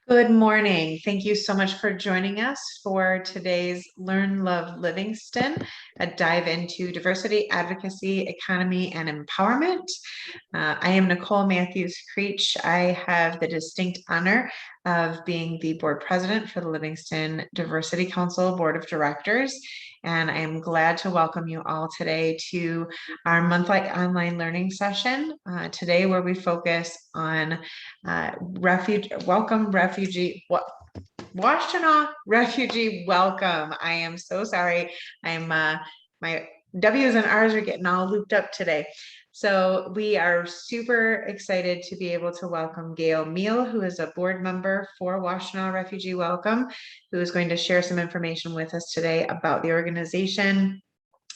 Good morning. Thank you so much for joining us for today's Learn, Love Livingston, a dive into diversity, advocacy, economy, and empowerment. I am Nicole Matthews Creech. I have the distinct honor of being the board president for the Livingston Diversity Council Board of Directors. And I am glad to welcome you all today to our monthly online learning session today, where we focus on Washtenaw Refugee Welcome. I am so sorry. My W's and R's are getting all looped up today. So we are super excited to be able to welcome Gail Meehl, who is a board member for Washtenaw Refugee Welcome, who is going to share some information with us today about the organization,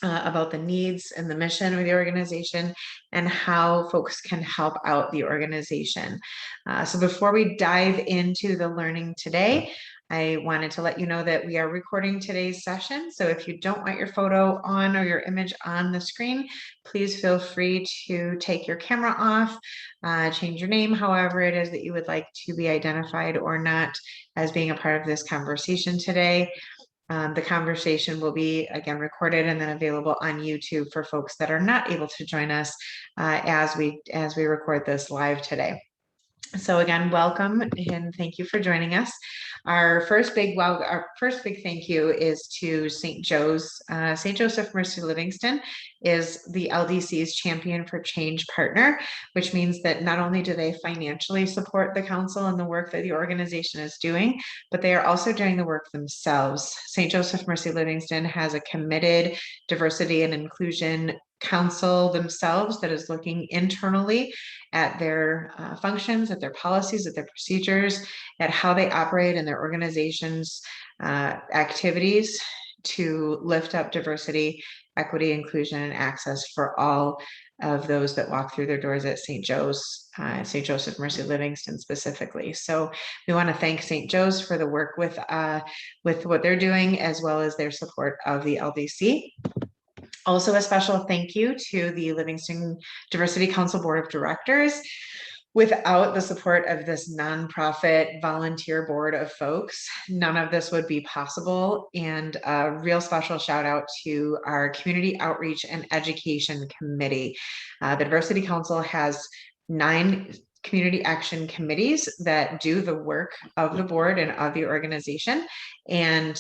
about the needs and the mission of the organization, and how folks can help out the organization. So before we dive into the learning today, I wanted to let you know that we are recording today's session. So if you don't want your photo on or your image on the screen, please feel free to take your camera off, change your name, however it is that you would like to be identified or not as being a part of this conversation today. The conversation will be again recorded and then available on YouTube for folks that are not able to join us as we record this live today. So again, welcome and thank you for joining us. Our first big thank you is to St. Joseph Mercy Livingston is the LDC's Champion for Change partner, which means that not only do they financially support the council and the work that the organization is doing, but they are also doing the work themselves. St. Joseph Mercy Livingston has a committed diversity and inclusion council themselves that is looking internally at their functions, at their policies, at their procedures, at how they operate in their organization's activities to lift up diversity, equity, inclusion, and access for all of those that walk through their doors at St. Joseph Mercy Livingston specifically. So we want to thank St. Joe's for the work with what they're doing, as well as their support of the LDC. Also, a special thank you to the Livingston Diversity Council Board of Directors. Without the support of this nonprofit volunteer board of folks, none of this would be possible. And a real special shout out to our Community Outreach and Education Committee. The Diversity Council has 9 community action committees that do the work of the board and of the organization. And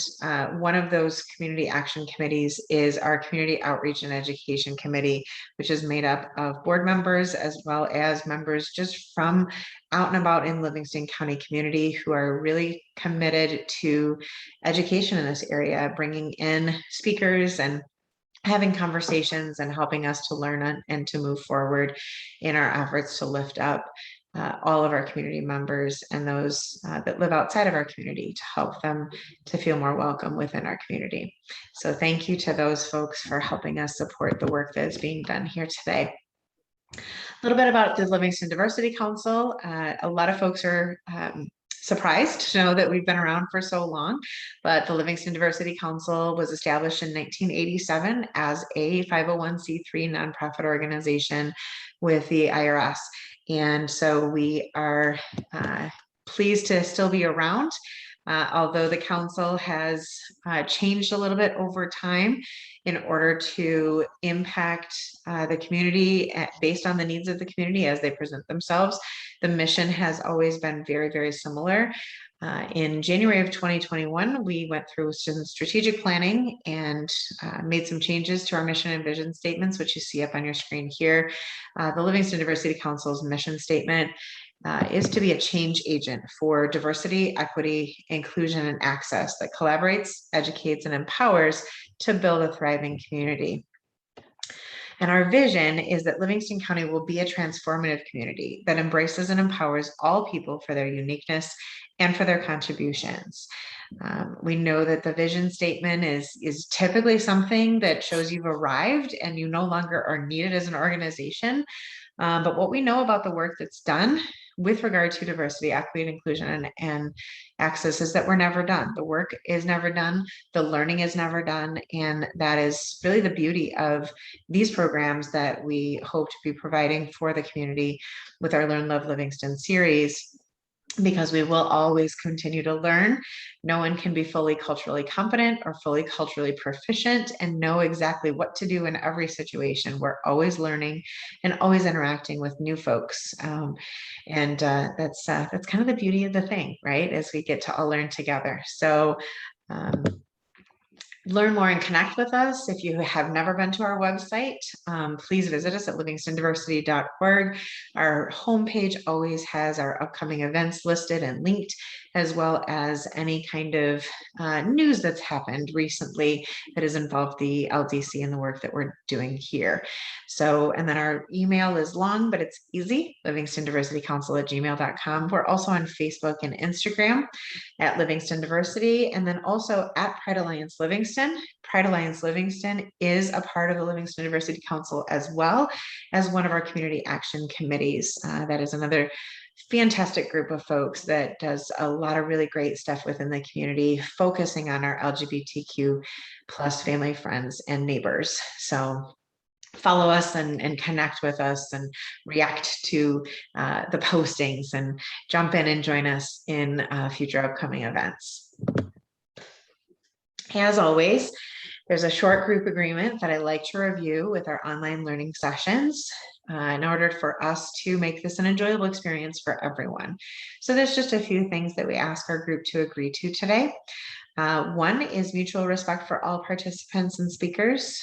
one of those community action committees is our Community Outreach and Education Committee, which is made up of board members as well as members just from out and about in Livingston County community who are really committed to education in this area, bringing in speakers and having conversations and helping us to learn and to move forward in our efforts to lift up all of our community members and those that live outside of our community to help them to feel more welcome within our community. So thank you to those folks for helping us support the work that is being done here today. A little bit about the Livingston Diversity Council. A lot of folks are surprised to know that we've been around for so long, but the Livingston Diversity Council was established in 1987 as a 501c3 nonprofit organization with the IRS. And so we are pleased to still be around, although the council has changed a little bit over time in order to impact the community based on the needs of the community as they present themselves. The mission has always been very, very similar. In January of 2021, we went through some strategic planning and made some changes to our mission and vision statements, which you see up on your screen here. The Livingston Diversity Council's mission statement is to be a change agent for diversity, equity, inclusion, and access that collaborates, educates, and empowers to build a thriving community. And our vision is that Livingston County will be a transformative community that embraces and empowers all people for their uniqueness and for their contributions. We know that the vision statement is typically something that shows you've arrived and you no longer are needed as an organization. But what we know about the work that's done with regard to diversity, equity, and inclusion and access is that we're never done. The work is never done. The learning is never done. And that is really the beauty of these programs that we hope to be providing for the community with our Learn, Love Livingston series, because we will always continue to learn. No one can be fully culturally competent or fully culturally proficient and know exactly what to do in every situation. We're always learning and always interacting with new folks. That's kind of the beauty of the thing, right? As we get to all learn together. So learn more and connect with us. If you have never been to our website, please visit us at livingstondiversity.org. Our homepage always has our upcoming events listed and linked, as well as any kind of news that's happened recently that has involved the LDC and the work that we're doing here. So, and then our email is long, but it's easy, livingstondiversitycouncil@gmail.com. We're also on Facebook and Instagram at Livingston Diversity, and then also at Pride Alliance Livingston. Pride Alliance Livingston is a part of the Livingston Diversity Council as well as one of our community action committees. That is another fantastic group of folks that does a lot of really great stuff within the community, focusing on our LGBTQ plus family, friends, and neighbors. So follow us and connect with us and react to the postings and jump in and join us in future upcoming events. As always, there's a short group agreement that I like to review with our online learning sessions in order for us to make this an enjoyable experience for everyone. So there's just a few things that we ask our group to agree to today. One is mutual respect for all participants and speakers.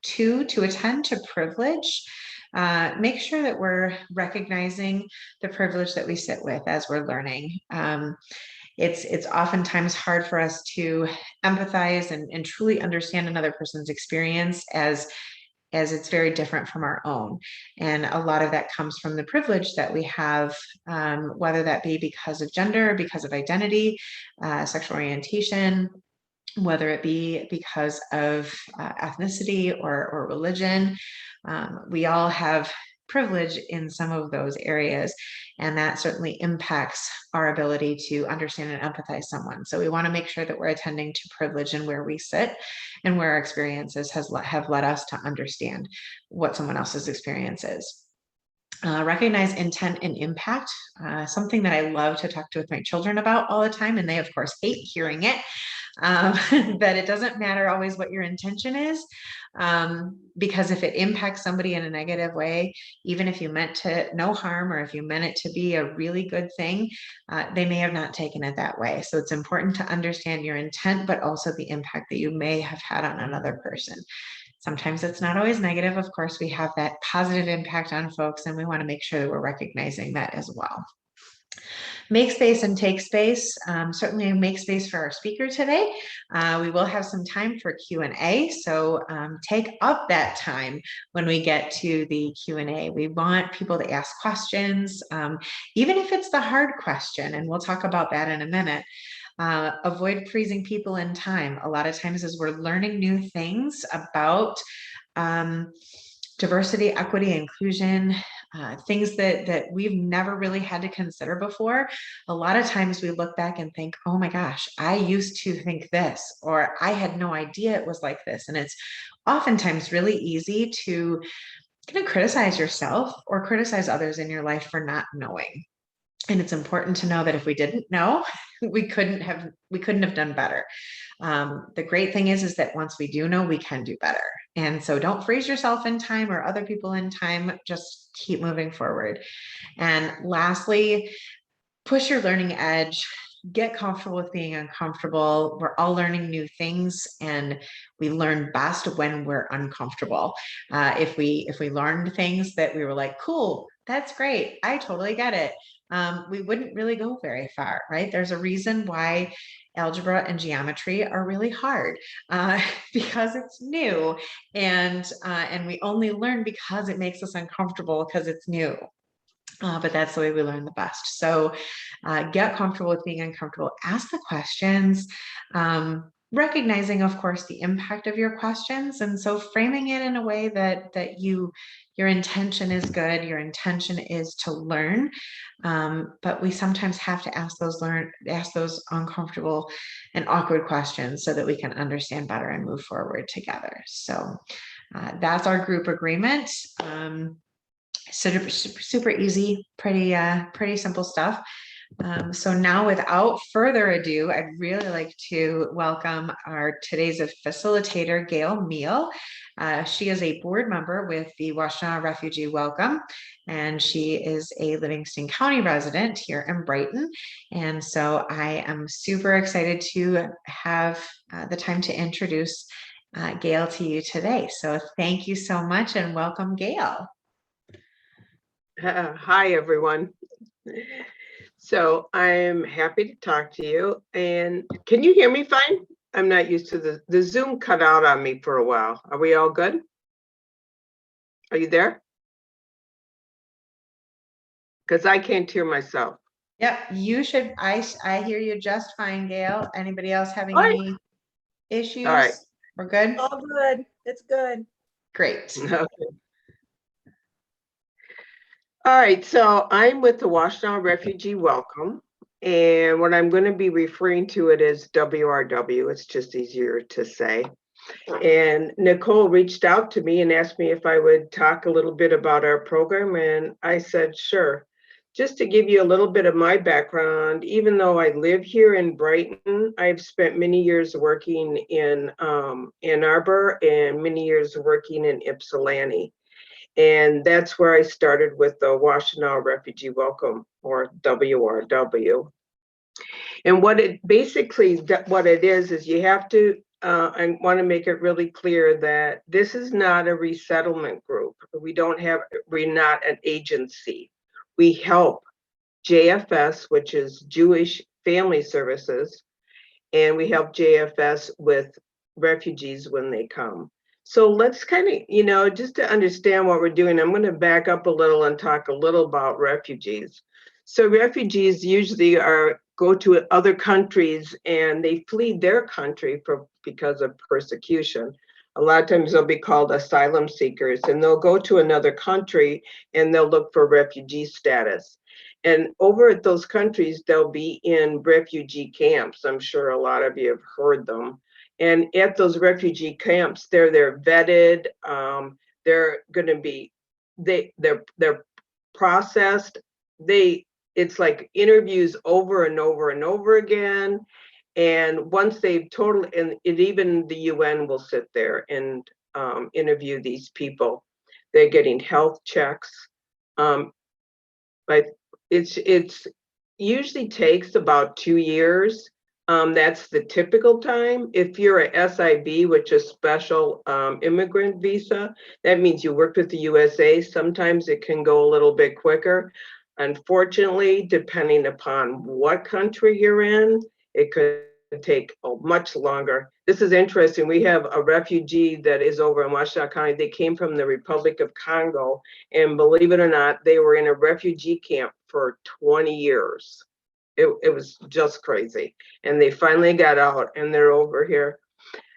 2, to attend to privilege. Make sure that we're recognizing the privilege that we sit with as we're learning. It's oftentimes hard for us to empathize and truly understand another person's experience as it's very different from our own. And a lot of that comes from the privilege that we have, whether that be because of gender, because of identity, sexual orientation, whether it be because of ethnicity or religion. We all have privilege in some of those areas, and that certainly impacts our ability to understand and empathize someone. So we want to make sure that we're attending to privilege and where we sit and where our experiences have led us to understand what someone else's experience is. Recognize intent and impact, something that I love to talk to with my children about all the time, and they of course hate hearing it, that it doesn't matter always what your intention is, because if it impacts somebody in a negative way, even if you meant to no harm or if you meant it to be a really good thing, they may have not taken it that way. So it's important to understand your intent, but also the impact that you may have had on another person. Sometimes it's not always negative. Of course, we have that positive impact on folks, and we want to make sure that we're recognizing that as well. Make space and take space. Certainly make space for our speaker today. We will have some time for Q&A, so take up that time when we get to the Q&A. We want people to ask questions, even if it's the hard question, and we'll talk about that in a minute. Avoid freezing people in time. A lot of times as we're learning new things about diversity, equity, inclusion, things that we've never really had to consider before, a lot of times we look back and think, oh my gosh, I used to think this, or I had no idea it was like this. And it's oftentimes really easy to kind of criticize yourself or criticize others in your life for not knowing. And it's important to know that if we didn't know, we couldn't have done better. The great thing is that once we do know, we can do better. And so don't freeze yourself in time or other people in time, just keep moving forward. And lastly, push your learning edge, get comfortable with being uncomfortable. We're all learning new things, and we learn best when we're uncomfortable. If we learned things that we were like, cool, that's great, I totally get it, we wouldn't really go very far, right? There's a reason why algebra and geometry are really hard, because it's new, and we only learn because it makes us uncomfortable because it's new. But that's the way we learn the best. So get comfortable with being uncomfortable, ask the questions, recognizing, of course, the impact of your questions. And so framing it in a way that your intention is good, your intention is to learn. But we sometimes have to ask those uncomfortable and awkward questions so that we can understand better and move forward together. So that's our group agreement. super easy, pretty simple stuff. So now without further ado, I'd really like to welcome our today's facilitator, Gail Meehl. She is a board member with the Washtenaw Refugee Welcome, and she is a Livingston County resident here in Brighton. And so I am super excited to have the time to introduce Gail to you today. So thank you so much and welcome, Gail. Hi, everyone. So I'm happy to talk to you. And can you hear me fine? I'm not used to the Zoom cut out on me for a while. Are we all good? Are you there? Because I can't hear myself. Yep, you should. I hear you just fine, Gail. Anybody else having All right. any issues? All right. We're good? All good. It's good. Great. Okay. All right, so I'm with the Washtenaw Refugee Welcome, and what I'm going to be referring to it as WRW. It's just easier to say. And Nicole reached out to me and asked me if I would talk a little bit about our program, and I said, sure. Just to give you a little bit of my background, even though I live here in Brighton, I've spent many years working in Ann Arbor and many years working in Ypsilanti. And that's where I started with the Washtenaw Refugee Welcome, or WRW. And what it basically, what it is you have to, I want to make it really clear that this is not a resettlement group. We're not an agency. We help JFS, which is Jewish Family Services, and we help JFS with refugees when they come. So let's kind of, just to understand what we're doing, I'm going to back up a little and talk a little about refugees. So refugees usually go to other countries and they flee their country because of persecution. A lot of times they'll be called asylum seekers, and they'll go to another country and they'll look for refugee status. And over at those countries, they'll be in refugee camps. I'm sure a lot of you have heard them. And at those refugee camps, they're vetted. They're going to be, they're processed. It's like interviews over and over and over again. And once they've and even the UN will sit there and interview these people. They're getting health checks. But it's usually takes about 2 years. That's the typical time. If you're a SIV, which is special immigrant visa, that means you worked with the USA. Sometimes it can go a little bit quicker. Unfortunately, depending upon what country you're in, it could take much longer. This is interesting. We have a refugee that is over in Washtenaw County. They came from the Republic of Congo, and believe it or not, they were in a refugee camp for 20 years. It was just crazy. And they finally got out and they're over here.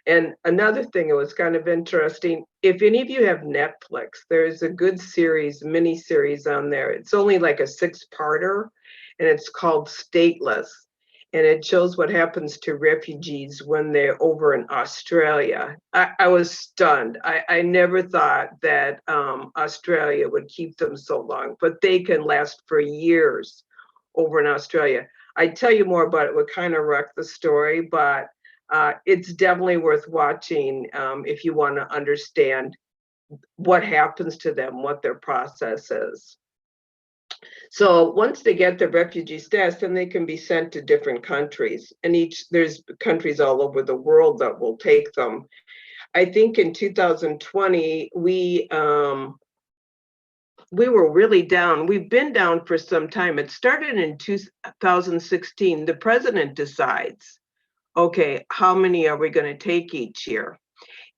And another thing, it was kind of interesting. If any of you have Netflix, there's a good mini series on there. It's only like a 6-parter, and it's called Stateless. And it shows what happens to refugees when they're over in Australia. I was stunned. I never thought that Australia would keep them so long, but they can last for years over in Australia. I'd tell you more about it, would kind of wreck the story, but it's definitely worth watching if you want to understand what happens to them, what their process is. So once they get the refugee status, then they can be sent to different countries, and there's countries all over the world that will take them. I think in 2020, we were really down. We've been down for some time. It started in 2016. The president decides, okay, how many are we going to take each year?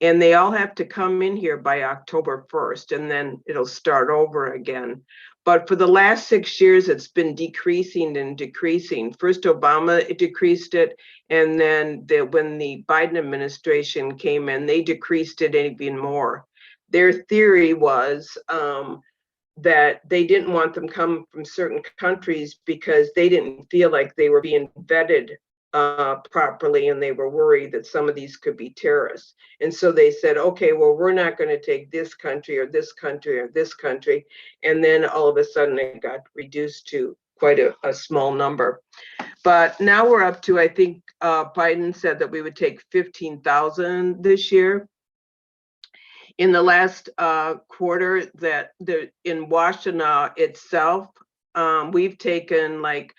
And they all have to come in here by October 1st, and then it'll start over again. But for the last 6 years, it's been decreasing and decreasing. First, Obama decreased it, and then when the Biden administration came in, they decreased it even more. Their theory was that they didn't want them come from certain countries because they didn't feel like they were being vetted properly, and they were worried that some of these could be terrorists. And so they said, okay, well, we're not going to take this country or this country or this country. And then all of a sudden it got reduced to quite a small number. But now we're up to, I think Biden said that we would take 15,000 this year. In the last quarter, that in Washtenaw itself, we've taken like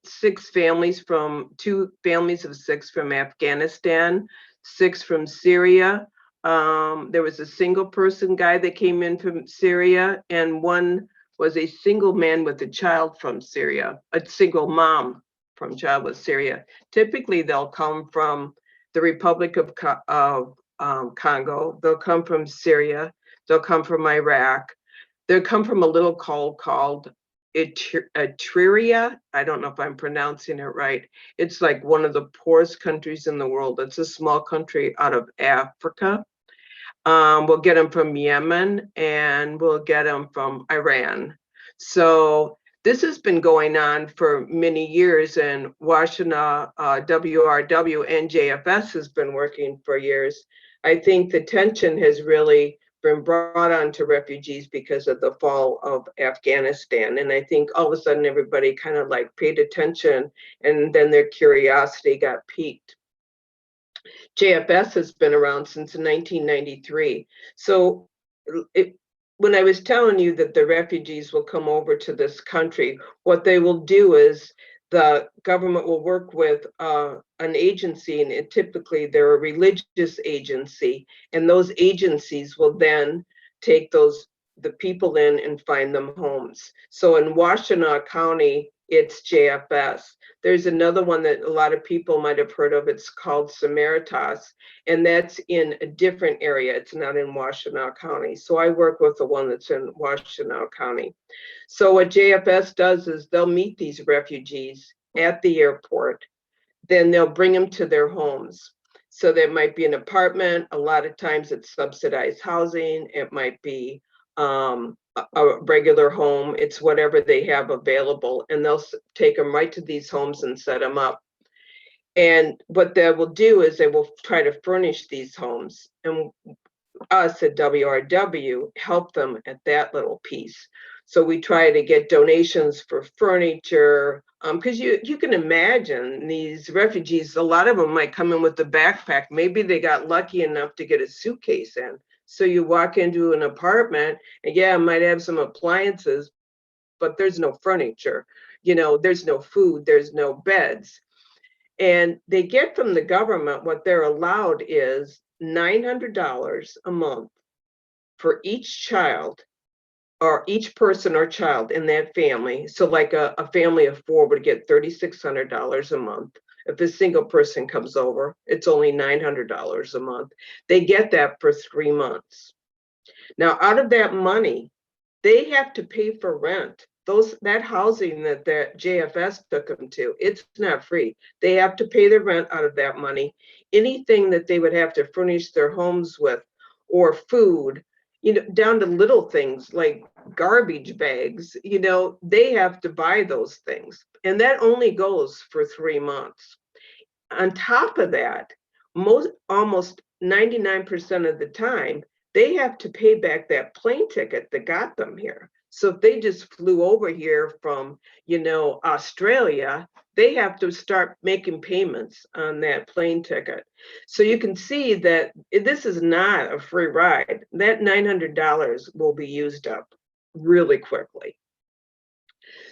6 families from 2 families of 6 from Afghanistan, 6 from Syria. There was a single person guy that came in from Syria, and one was a single man with a child from Syria, a single mom from child with Syria. Typically, they'll come from the Republic of Congo, they'll come from Syria, they'll come from Iraq, they'll come from a little called Eritrea. I don't know if I'm pronouncing it right. It's like one of the poorest countries in the world. It's a small country out of Africa. We'll get them from Yemen, and we'll get them from Iran. So this has been going on for many years, and Washtenaw WRW and JFS has been working for years. I think the tension has really been brought on to refugees because of the fall of Afghanistan. And I think all of a sudden everybody kind of like paid attention, and then their curiosity got piqued. JFS has been around since 1993. So when I was telling you that the refugees will come over to this country, what they will do is the government will work with an agency, and typically they're a religious agency, and those agencies will then take the people in and find them homes. So in Washtenaw County, it's JFS. There's another one that a lot of people might have heard of. It's called Samaritas, and that's in a different area. It's not in Washtenaw County. So I work with the one that's in Washtenaw County. So what JFS does is they'll meet these refugees at the airport, then they'll bring them to their homes. So there might be an apartment. A lot of times it's subsidized housing. It might be a regular home. It's whatever they have available, and they'll take them right to these homes and set them up. And what they will do is they will try to furnish these homes, and us at WRW help them at that little piece. So we try to get donations for furniture, because you can imagine these refugees, a lot of them might come in with a backpack. Maybe they got lucky enough to get a suitcase in. So you walk into an apartment, and yeah, it might have some appliances, but there's no furniture, there's no food, there's no beds. And they get from the government, what they're allowed is $900 a month for each child, or each person or child in that family. So like a family of 4 would get $3,600 a month. If a single person comes over, it's only $900 a month. They get that for 3 months. Now, out of that money, they have to pay for rent. That housing that JFS took them to, it's not free. They have to pay the rent out of that money. Anything that they would have to furnish their homes with, or food, down to little things like garbage bags, they have to buy those things. And that only goes for 3 months. On top of that, almost 99% of the time, they have to pay back that plane ticket that got them here. So if they just flew over here from, Australia, they have to start making payments on that plane ticket. So you can see that this is not a free ride. That $900 will be used up really quickly.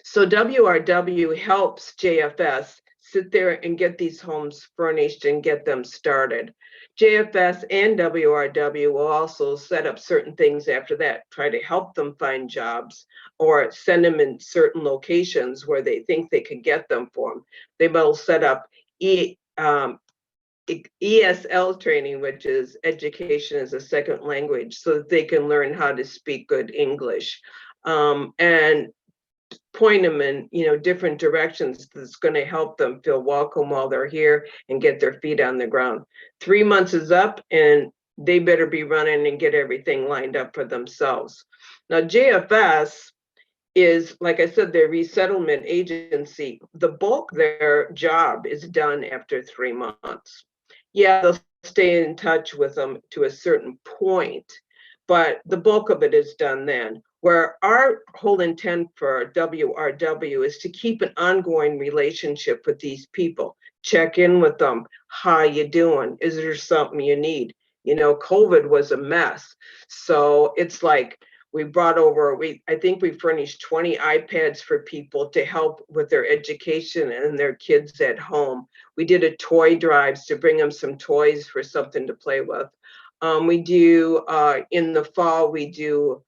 So WRW helps JFS sit there and get these homes furnished and get them started. JFS and WRW will also set up certain things after that, try to help them find jobs, or send them in certain locations where they think they could get them for them. They will set up ESL training, which is education as a second language, so that they can learn how to speak good English, and point them in different directions that's going to help them feel welcome while they're here and get their feet on the ground. 3 months is up, and they better be running and get everything lined up for themselves. Now, JFS is, like I said, their resettlement agency. The bulk of their job is done after 3 months. Yeah, they'll stay in touch with them to a certain point, but the bulk of it is done then. Where our whole intent for WRW is to keep an ongoing relationship with these people. Check in with them. How you doing? Is there something you need? You know, COVID was a mess. So it's like we brought over, I think we furnished 20 iPads for people to help with their education and their kids at home. We did a toy drives to bring them some toys for something to play with. We do, in the fall, we do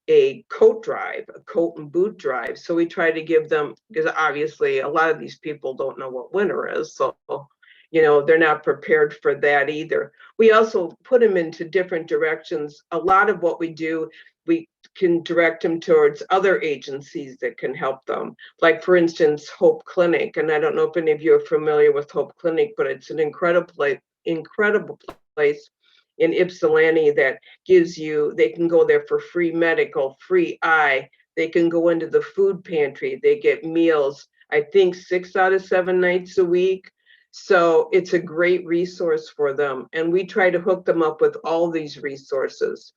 a coat drive, a coat and boot drive. So we try to give them, because obviously a lot of these people don't know what winter is. So, you know, they're not prepared for that either. We also put them into different directions. A lot of what we do, we can direct them towards other agencies that can help them. Like, for instance, Hope Clinic. And I don't know if any of you are familiar with Hope Clinic, but it's an incredible place in Ypsilanti that gives you, they can go there for free medical, free eye. They can go into the food pantry. They get meals, I think 6 out of 7 nights a week. So it's a great resource for them. And we try to hook them up with all these resources.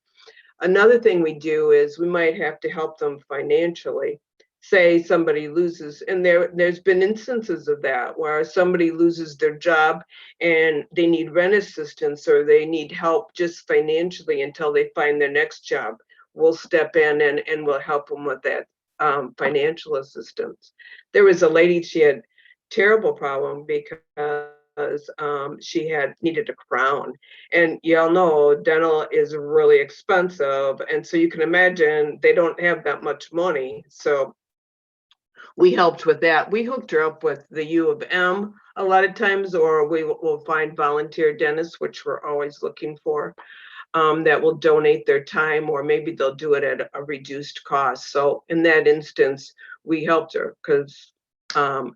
Another thing we do is we might have to help them financially. Say somebody loses, and there's been instances of that where somebody loses their job and they need rent assistance or they need help just financially until they find their next job. We'll step in and we'll help them with that financial assistance. There was a lady, she had terrible problem because she had needed a crown, and y'all know dental is really expensive, and so you can imagine they don't have that much money. So we helped with that. We hooked her up with the U of M a lot of times, or we will find volunteer dentists, which we're always looking for, that will donate their time, or maybe they'll do it at a reduced cost. So in that instance, we helped her because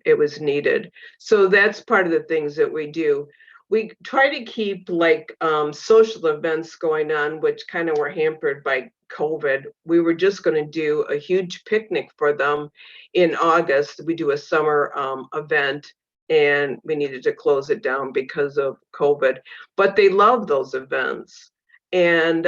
it was needed. So that's part of the things that we do. We try to keep like social events going on, which kind of were hampered by COVID. We were just going to do a huge picnic for them in August. We do a summer event, and we needed to close it down because of COVID. But they love those events. And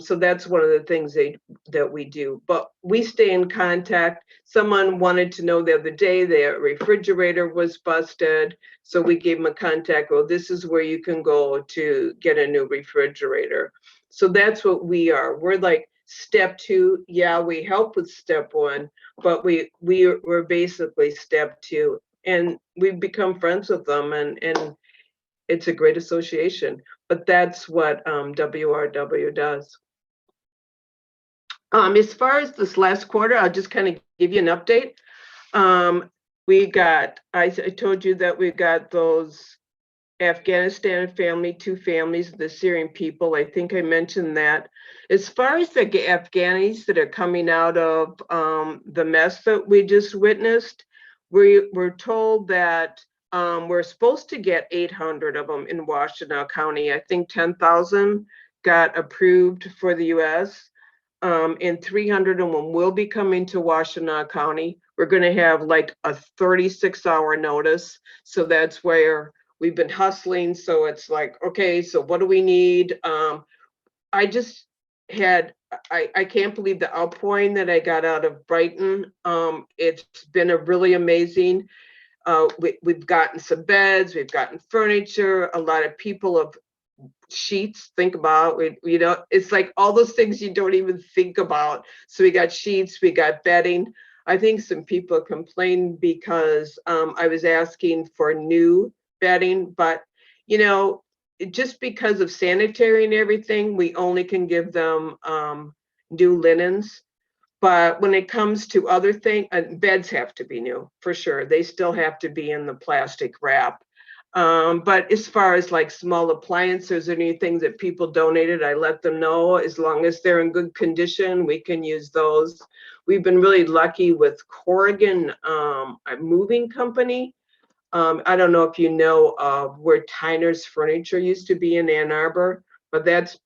so that's one of the things that we do. But we stay in contact. Someone wanted to know the other day their refrigerator was busted. So we gave them a contact. Well, this is where you can go to get a new refrigerator. So that's what we are. We're like step 2. Yeah, we help with step 1, but we're basically step 2. And we've become friends with them, and it's a great association. But that's what WRW does. As far as this last quarter, I'll just kind of give you an update. We got, I told you that we got those Afghanistan family, 2 families, the Syrian people. I think I mentioned that. As far as the Afghanis that are coming out of the mess that we just witnessed, we're told that we're supposed to get 800 of them in Washtenaw County. I think 10,000 got approved for the US, and 300 of them will be coming to Washtenaw County. We're going to have like a 36-hour notice. So that's where we've been hustling. So it's like, okay, so what do we need? I just had, I can't believe the outpouring that I got out of Brighton. It's been a really amazing. We've gotten some beds, we've gotten furniture, a lot of people have sheets. Think about, you know, it's like all those things you don't even think about. So we got sheets, we got bedding. I think some people complained because I was asking for new bedding, but you know, just because of sanitary and everything, we only can give them new linens. But when it comes to other things, beds have to be new for sure. They still have to be in the plastic wrap. But as far as like small appliances or anything that people donated, I let them know as long as they're in good condition, we can use those. We've been really lucky with Corrigan, a moving company. I don't know if you know where Tyner's Furniture used to be in Ann Arbor, but that's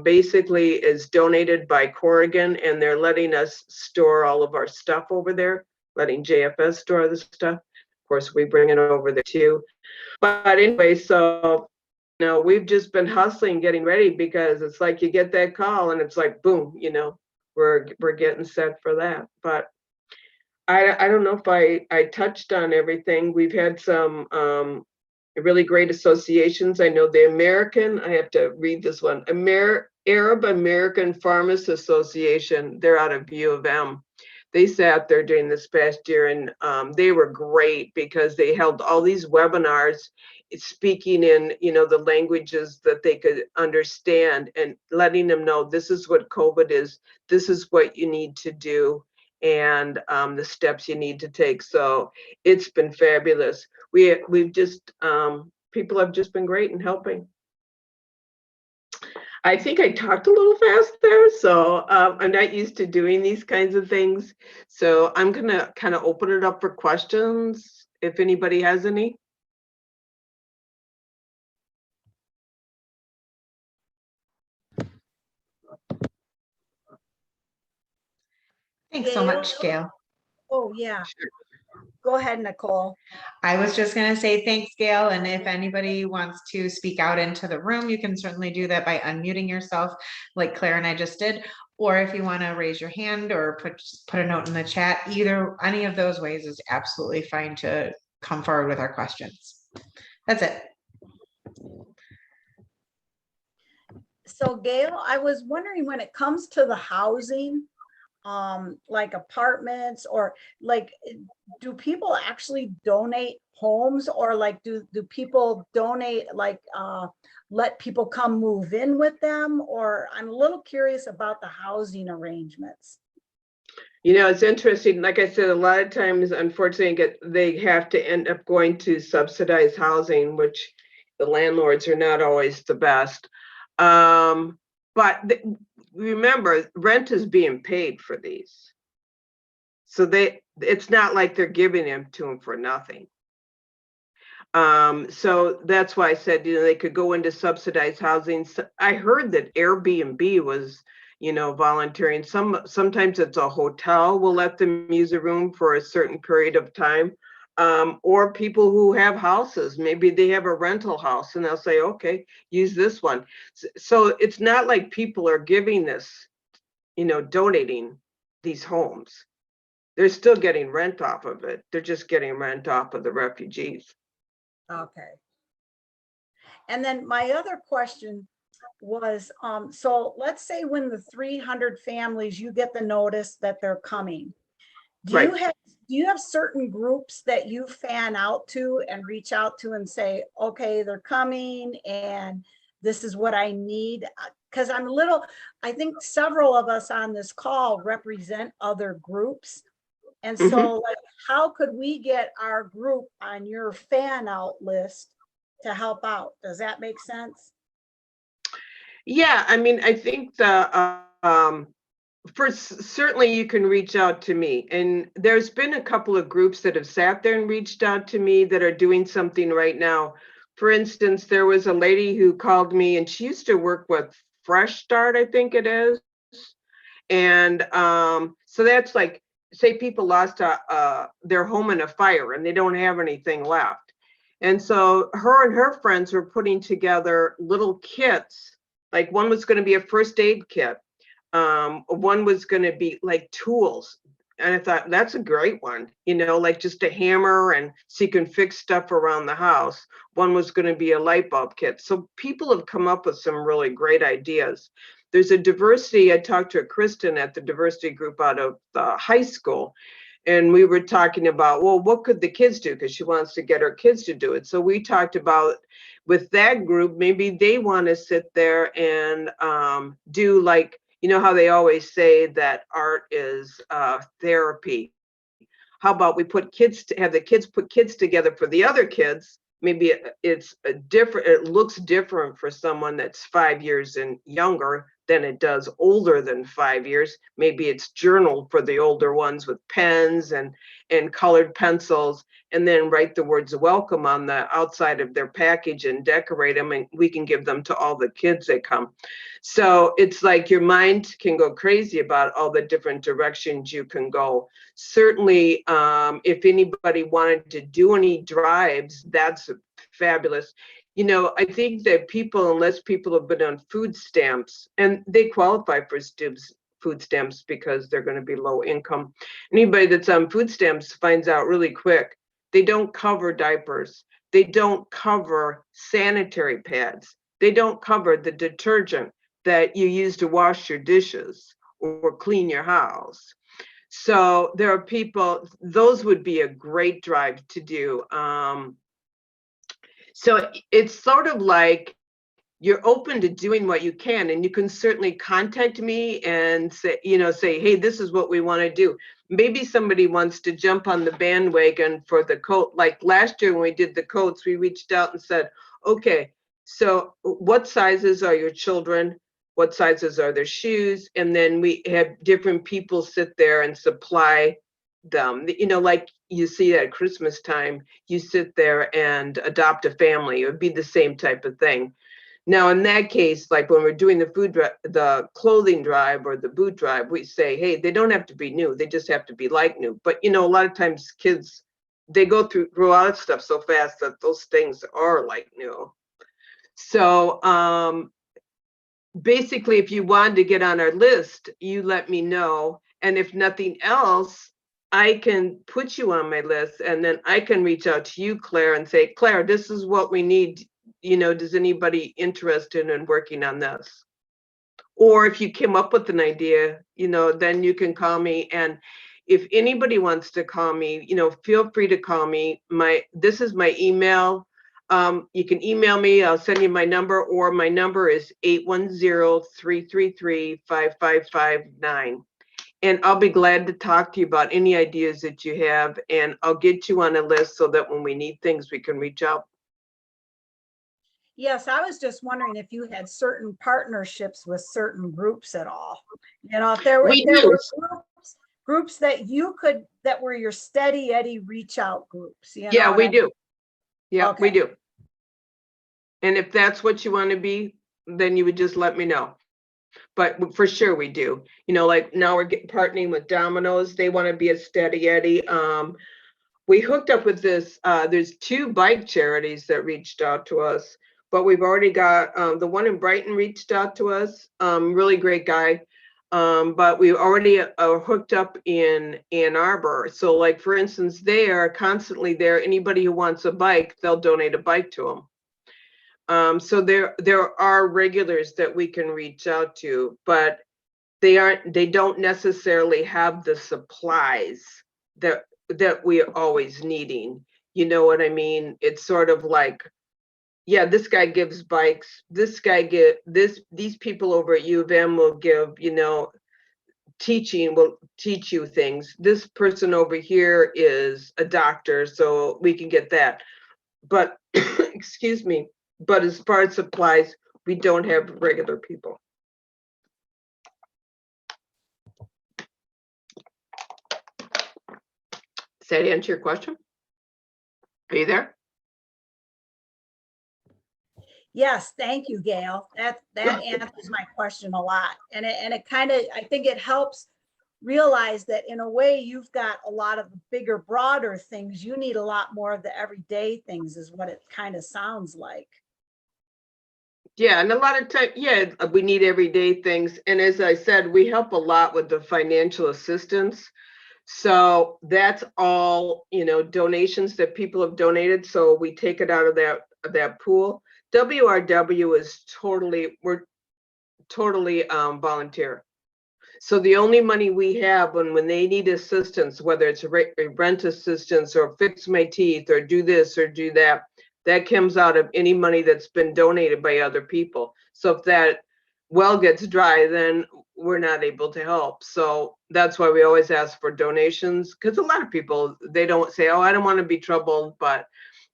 basically is donated by Corrigan, and they're letting us store all of our stuff over there, letting JFS store the stuff. Of course, we bring it over there too. But anyway, so we've just been hustling, getting ready, because it's like you get that call and it's like, boom, we're getting set for that. But I don't know if I touched on everything. We've had some really great associations. I know the American, I have to read this one, Arab American Pharmacists Association, they're out of U of M. They sat there during this past year, and they were great because they held all these webinars speaking in the languages that they could understand, and letting them know this is what COVID is, this is what you need to do, and the steps you need to take. So it's been fabulous. We've just people have just been great in helping. I think I talked a little fast there, so I'm not used to doing these kinds of things. So I'm gonna kind of open it up for questions if anybody has any. Thanks so much, Gail. Oh, yeah. Go ahead, Nicole. I was just going to say thanks, Gail. And if anybody wants to speak out into the room, you can certainly do that by unmuting yourself like Claire and I just did. Or if you want to raise your hand or put a note in the chat, any of those ways is absolutely fine to come forward with our questions. That's it. So Gail, I was wondering, when it comes to the housing, like apartments, or like, do people actually donate homes, or like do people donate, like let people come move in with them? Or I'm a little curious about the housing arrangements. It's interesting. Like I said, a lot of times, unfortunately, they have to end up going to subsidized housing, which the landlords are not always the best. But remember, rent is being paid for these. So it's not like they're giving them to them for nothing. So that's why I said, they could go into subsidized housing. So I heard that Airbnb was, volunteering. Sometimes it's a hotel will let them use a room for a certain period of time. Or people who have houses, maybe they have a rental house and they'll say, okay, use this one. So it's not like people are giving this, donating these homes. They're still getting rent off of it. They're just getting rent off of the refugees. Okay. And then my other question was, so let's say when the 300 families, you get the notice that they're coming. Do you have certain groups that you fan out to and reach out to and say, okay, they're coming and this is what I need? Because I think several of us on this call represent other groups. And so like, how could we get our group on your fan out list to help out? Does that make sense? Yeah, I mean, I think certainly you can reach out to me, and there's been a couple of groups that have sat there and reached out to me that are doing something right now. For instance, there was a lady who called me, and she used to work with Fresh Start, I think it is. And so that's like, say people lost their home in a fire and they don't have anything left. And so her and her friends were putting together little kits. Like one was going to be a first aid kit. One was going to be like tools. And I thought, that's a great one, like just a hammer, and so you can fix stuff around the house. One was going to be a light bulb kit. So people have come up with some really great ideas. There's a diversity, I talked to Kristen at the diversity group out of the high school, and we were talking about, well, what could the kids do? Because she wants to get her kids to do it. So we talked about, with that group, maybe they want to sit there and do, like, how they always say that art is therapy. How about we have the kids put kids together for the other kids? Maybe it looks different for someone that's 5 years and younger than it does older than 5 years. Maybe it's journal for the older ones with pens and colored pencils, and then write the words welcome on the outside of their package and decorate them, and we can give them to all the kids that come. So it's like your mind can go crazy about all the different directions you can go. Certainly, if anybody wanted to do any drives, that's fabulous. You know, I think that people, unless people have been on food stamps, and they qualify for food stamps because they're going to be low income. Anybody that's on food stamps finds out really quick, they don't cover diapers. They don't cover sanitary pads. They don't cover the detergent that you use to wash your dishes or clean your house. So there are people, those would be a great drive to do. So it's sort of like you're open to doing what you can, and you can certainly contact me and say, hey, this is what we want to do. Maybe somebody wants to jump on the bandwagon for the coat. Like last year when we did the coats, we reached out and said, okay, so what sizes are your children? What sizes are their shoes? And then we have different people sit there and supply them. Like you see at Christmas time, you sit there and adopt a family. It would be the same type of thing. Now, in that case, like when we're doing the clothing drive or the boot drive, we say, hey, they don't have to be new. They just have to be like new. But, a lot of times kids, they go through a lot of stuff so fast that those things are like new. So basically, if you wanted to get on our list, you let me know. And if nothing else, I can put you on my list, and then I can reach out to you, Claire, and say, Claire, this is what we need. Does anybody interested in working on this? Or if you came up with an idea, then you can call me. And if anybody wants to call me, feel free to call me. This is my email. You can email me. I'll send you my number, or my number is 810-333-5559. And I'll be glad to talk to you about any ideas that you have, and I'll get you on a list so that when we need things, we can reach out. Yes, I was just wondering if you had certain partnerships with certain groups at all. If there were groups that that were your steady Eddie reach out groups. Yeah, we do. Yeah, Okay. we do. And if that's what you want to be, then you would just let me know. But for sure we do. Like now we're partnering with Domino's. They want to be a steady Eddie. We hooked up with this. There's 2 bike charities that reached out to us, but we've already got the one in Brighton reached out to us. Really great guy. But we already are hooked up in Ann Arbor. So like, for instance, they are constantly there. Anybody who wants a bike, they'll donate a bike to them. So there are regulars that we can reach out to, but they don't necessarily have the supplies that we're always needing. You know what I mean? It's sort of like, yeah, this guy gives bikes. This guy these people over at U of M will give, teaching, will teach you things. This person over here is a doctor, so we can get that. But excuse me. But as far as supplies, we don't have regular people. Does that answer your question? Are you there? Yes, thank you, Gail. That answers my question a lot. And it kind of, I think it helps realize that in a way you've got a lot of the bigger, broader things. You need a lot more of the everyday things is what it kind of sounds like. Yeah, and a lot of time, yeah, we need everyday things. And as I said, we help a lot with the financial assistance. So that's all, donations that people have donated. So we take it out of that pool. WRW is we're totally volunteer. So the only money we have when they need assistance, whether it's a rent assistance or fix my teeth or do this or do that, that comes out of any money that's been donated by other people. So if that well gets dry, then we're not able to help. So that's why we always ask for donations, because a lot of people, they don't say, oh, I don't want to be troubled, but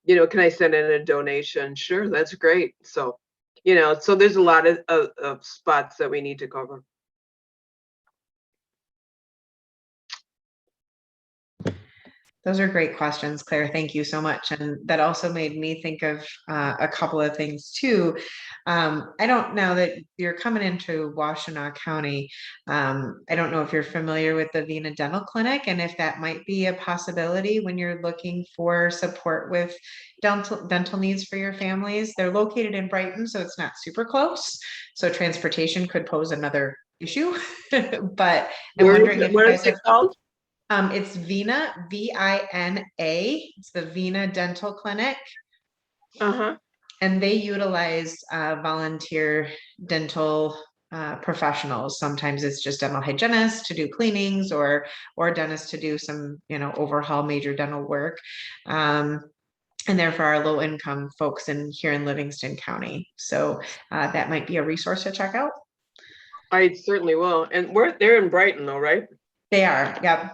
can I send in a donation? Sure, that's great. So so there's a lot of spots that we need to cover. Those are great questions, Claire. Thank you so much. And that also made me think of a couple of things too. I don't know that you're coming into Washtenaw County. I don't know if you're familiar with the Vena Dental Clinic and if that might be a possibility when you're looking for support with dental needs for your families. They're located in Brighton, so it's not super close. So transportation could pose another issue. But I'm wondering if you What guys is it have called? It's Vena, V-I-N-A. It's the Vena Dental Clinic, Uh-huh. and they utilize volunteer dental professionals. Sometimes it's just dental hygienists to do cleanings or dentists to do some, overhaul major dental work. And they're for our low income folks here in Livingston County. So that might be a resource to check out. I certainly will. And they're in Brighton though, right? They are, yep.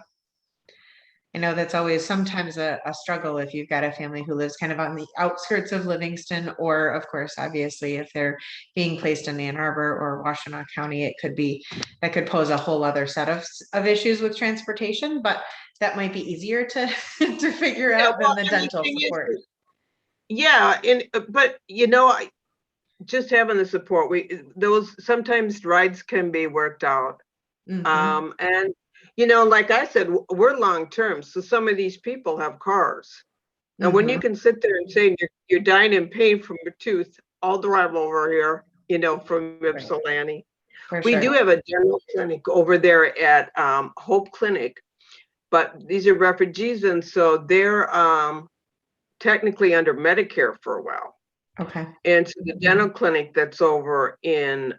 I know that's always sometimes a struggle if you've got a family who lives kind of on the outskirts of Livingston, or of course, obviously, if they're being placed in Ann Arbor or Washtenaw County, that could pose a whole other set of issues with transportation, but that might be easier to figure out than the dental support. But I just having the support, those sometimes rides can be worked out. Mhm. And like I said, we're long-term, so some of these people have cars. And when you can sit there and say you're dying in pain from your tooth, I'll drive over here, from Ypsilanti. For We sure. do have a dental clinic over there at Hope Clinic, but these are refugees, and so they're technically under Medicare for a while. Okay. And so the dental clinic that's over in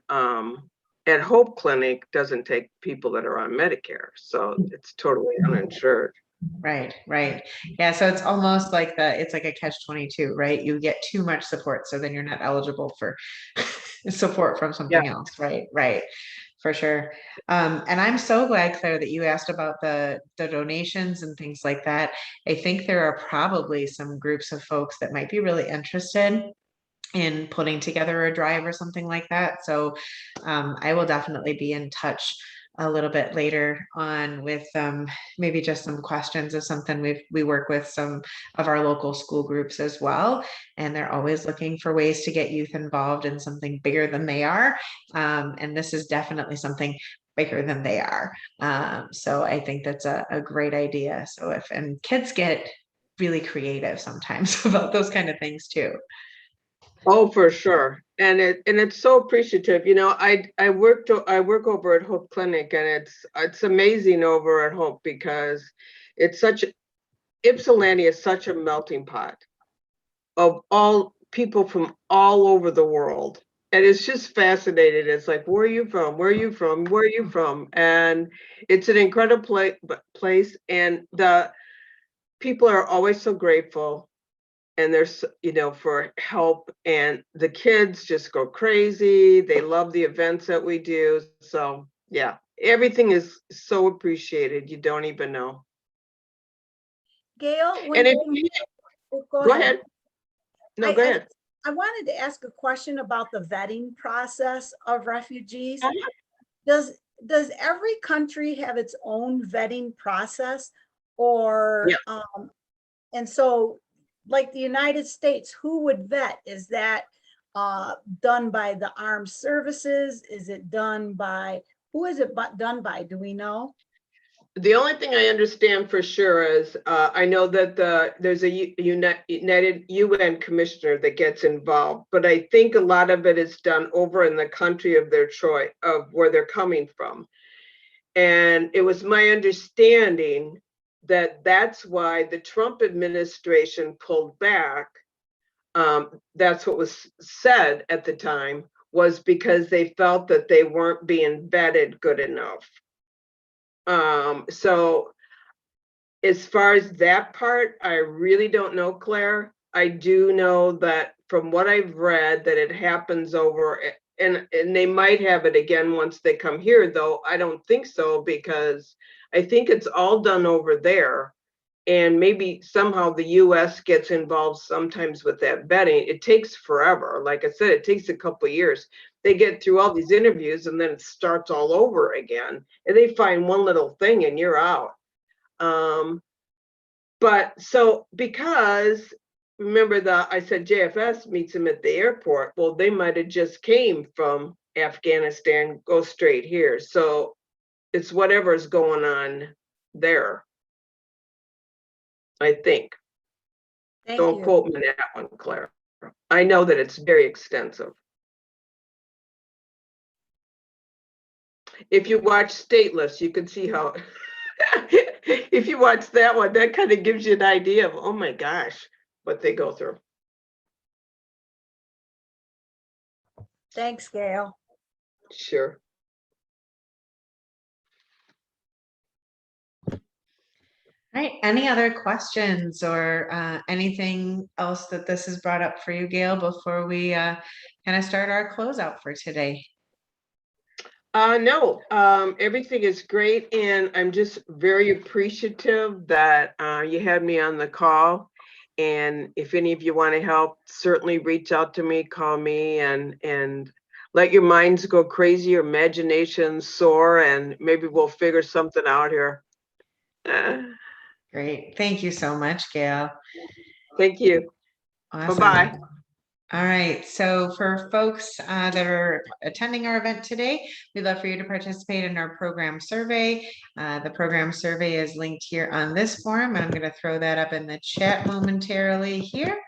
at Hope Clinic doesn't take people that are on Medicare, so it's totally uninsured. Right. Yeah. So it's almost like it's like a catch-22, right? You get too much support, so then you're not eligible for support from something else. Right. For sure. And I'm so glad, Claire, that you asked about the donations and things like that. I think there are probably some groups of folks that might be really interested in putting together a drive or something like that. So I will definitely be in touch a little bit later on with maybe just some questions of something. We work with some of our local school groups as well, and they're always looking for ways to get youth involved in something bigger than they are. And this is definitely something bigger than they are. So I think that's a great idea. So and kids get really creative sometimes about those kind of things too. Oh, for sure. And it's so appreciative. I work over at Hope Clinic, and it's amazing over at Hope because Ypsilanti is such a melting pot of all people from all over the world. And it's just fascinating. It's like, where are you from? Where are you from? Where are you from? And it's an incredible place. And the people are always so grateful. And there's, for help, and the kids just go crazy. They love the events that we do. So yeah, everything is so appreciated. You don't even know. Gail, go ahead. No, go ahead. I wanted to ask a question about the vetting process of refugees. Uh-huh. Does every country have its own vetting process, or and so, like the United States, who would vet? Is that done by the armed services? Is it done by, who is it done by? Do we know? The only thing I understand for sure is I know that there's a United UN commissioner that gets involved, but I think a lot of it is done over in the country of their choice, of where they're coming from. And it was my understanding that that's why the Trump administration pulled back. That's what was said at the time, was because they felt that they weren't being vetted good enough. So as far as that part, I really don't know, Claire. I do know that from what I've read, that it happens over, and they might have it again once they come here, though I don't think so, because I think it's all done over there. and maybe somehow the US gets involved sometimes with that vetting. It takes forever. Like I said, it takes a couple of years. They get through all these interviews and then it starts all over again. And they find one little thing and you're out. But so because remember I said JFS meets them at the airport. Well, they might have just came from Afghanistan, go straight here. So it's whatever's going on there. I think. Thank Don't you. quote me on that one, Claire. I know that it's very extensive. If you watch Stateless, you can see how, if you watch that one, that kind of gives you an idea of, oh my gosh, what they go through. Thanks, Gail. Sure. All right, any other questions or anything else that this has brought up for you, Gail, before we kind of start our closeout for today? No, everything is great. And I'm just very appreciative that you had me on the call. And if any of you want to help, certainly reach out to me, call me, and let your minds go crazy, your imagination soar, and maybe we'll figure something out here. Great. Thank you so much, Gail. Thank you. Awesome. Bye-bye. All right. So for folks that are attending our event today, we'd love for you to participate in our program survey. The program survey is linked here on this form, and I'm going to throw that up in the chat momentarily here.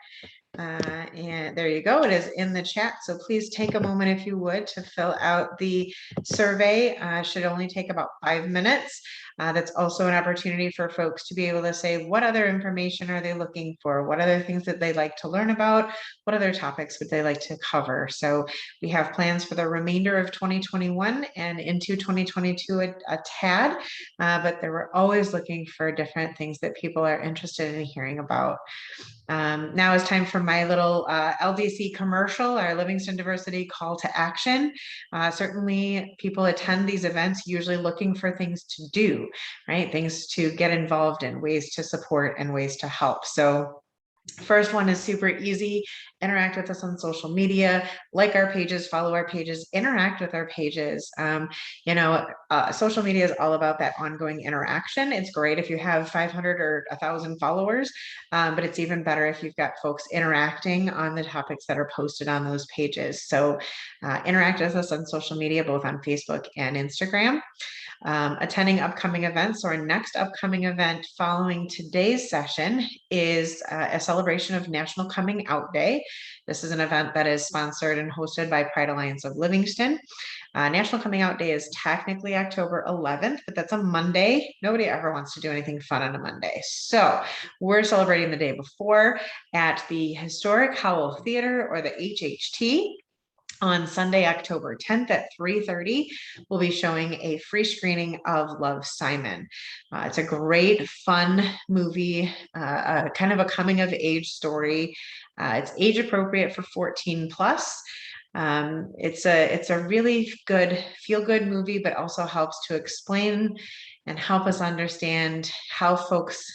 And there you go. It is in the chat. So please take a moment, if you would, to fill out the survey. Should only take about 5 minutes. That's also an opportunity for folks to be able to say, what other information are they looking for? What other things that they'd like to learn about? What other topics would they like to cover? So we have plans for the remainder of 2021 and into 2022 a tad, but we're always looking for different things that people are interested in hearing about. Now it's time for my little LDC commercial, our Livingston Diversity call to action. Certainly people attend these events usually looking for things to do, right? Things to get involved in, ways to support and ways to help. So first one is super easy. Interact with us on social media, like our pages, follow our pages, interact with our pages. Social media is all about that ongoing interaction. It's great if you have 500 or 1,000 followers, but it's even better if you've got folks interacting on the topics that are posted on those pages. So interact with us on social media, both on Facebook and Instagram. Attending upcoming events. So our next upcoming event following today's session is a celebration of National Coming Out Day. This is an event that is sponsored and hosted by Pride Alliance of Livingston. National Coming Out Day is technically October 11th, but that's a Monday. Nobody ever wants to do anything fun on a Monday. So we're celebrating the day before at the Historic Howell Theater, or the HHT. On Sunday, October 10th at 3:30, we'll be showing a free screening of Love, Simon. It's a great, fun movie, kind of a coming of age story. It's age appropriate for 14 plus. It's a really good, feel-good movie, but also helps to explain and help us understand how folks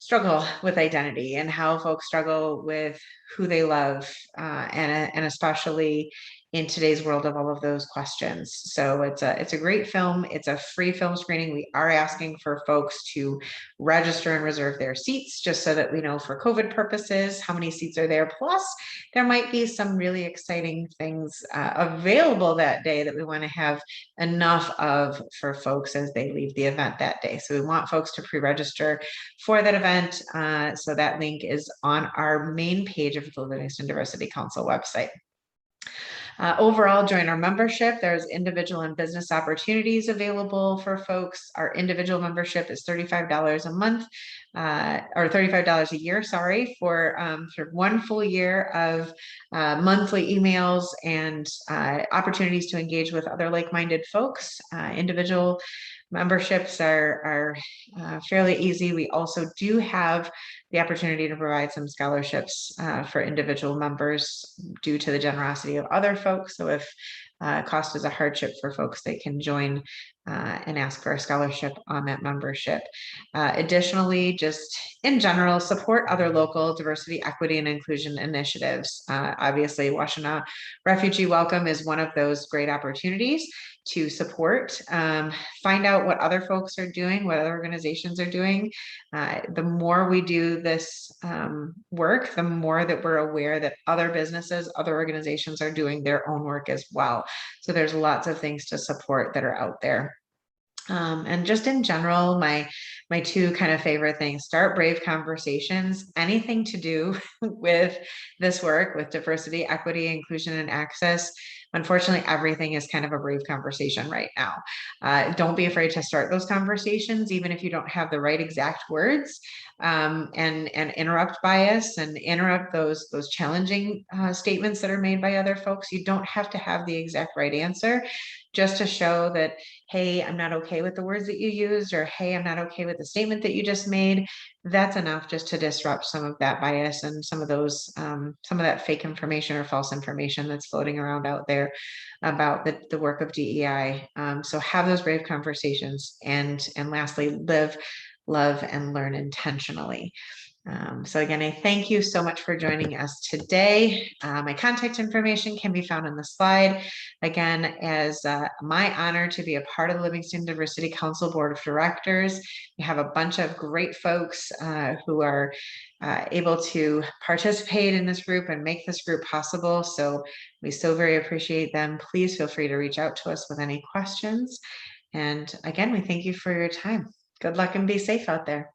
struggle with identity and how folks struggle with who they love, and especially in today's world of all of those questions. So it's a great film. It's a free film screening. We are asking for folks to register and reserve their seats, just so that we know for COVID purposes how many seats are there. Plus, there might be some really exciting things available that day that we want to have enough of for folks as they leave the event that day. So we want folks to pre-register for that event. So that link is on our main page of the Livingston Diversity Council website. Overall, join our membership. There's individual and business opportunities available for folks. Our individual membership is $35 a month, or $35 a year, sorry, for one full year of monthly emails and opportunities to engage with other like-minded folks. Individual memberships are fairly easy. We also do have the opportunity to provide some scholarships for individual members due to the generosity of other folks. So if cost is a hardship for folks, they can join and ask for a scholarship on that membership. Additionally, just in general, support other local diversity, equity, and inclusion initiatives. Obviously, Washtenaw Refugee Welcome is one of those great opportunities to support. Find out what other folks are doing, what other organizations are doing. The more we do this work, the more that we're aware that other businesses, other organizations are doing their own work as well. So there's lots of things to support that are out there. And just in general, my two kind of favorite things: start brave conversations. Anything to do with this work, with diversity, equity, inclusion, and access. Unfortunately, everything is kind of a brave conversation right now. Don't be afraid to start those conversations, even if you don't have the right exact words, and interrupt bias and interrupt those challenging statements that are made by other folks. You don't have to have the exact right answer, just to show that, hey, I'm not okay with the words that you used, or hey, I'm not okay with the statement that you just made. That's enough just to disrupt some of that bias and some of those, some of that fake information or false information that's floating around out there about the work of DEI. So have those brave conversations, and lastly, live, love, and learn intentionally. So again, I thank you so much for joining us today. My contact information can be found on the slide. Again, as my honor to be a part of the Livingston Diversity Council Board of Directors. We have a bunch of great folks who are able to participate in this group and make this group possible. So we so very appreciate them. Please feel free to reach out to us with any questions. And again, we thank you for your time. Good luck and be safe out there.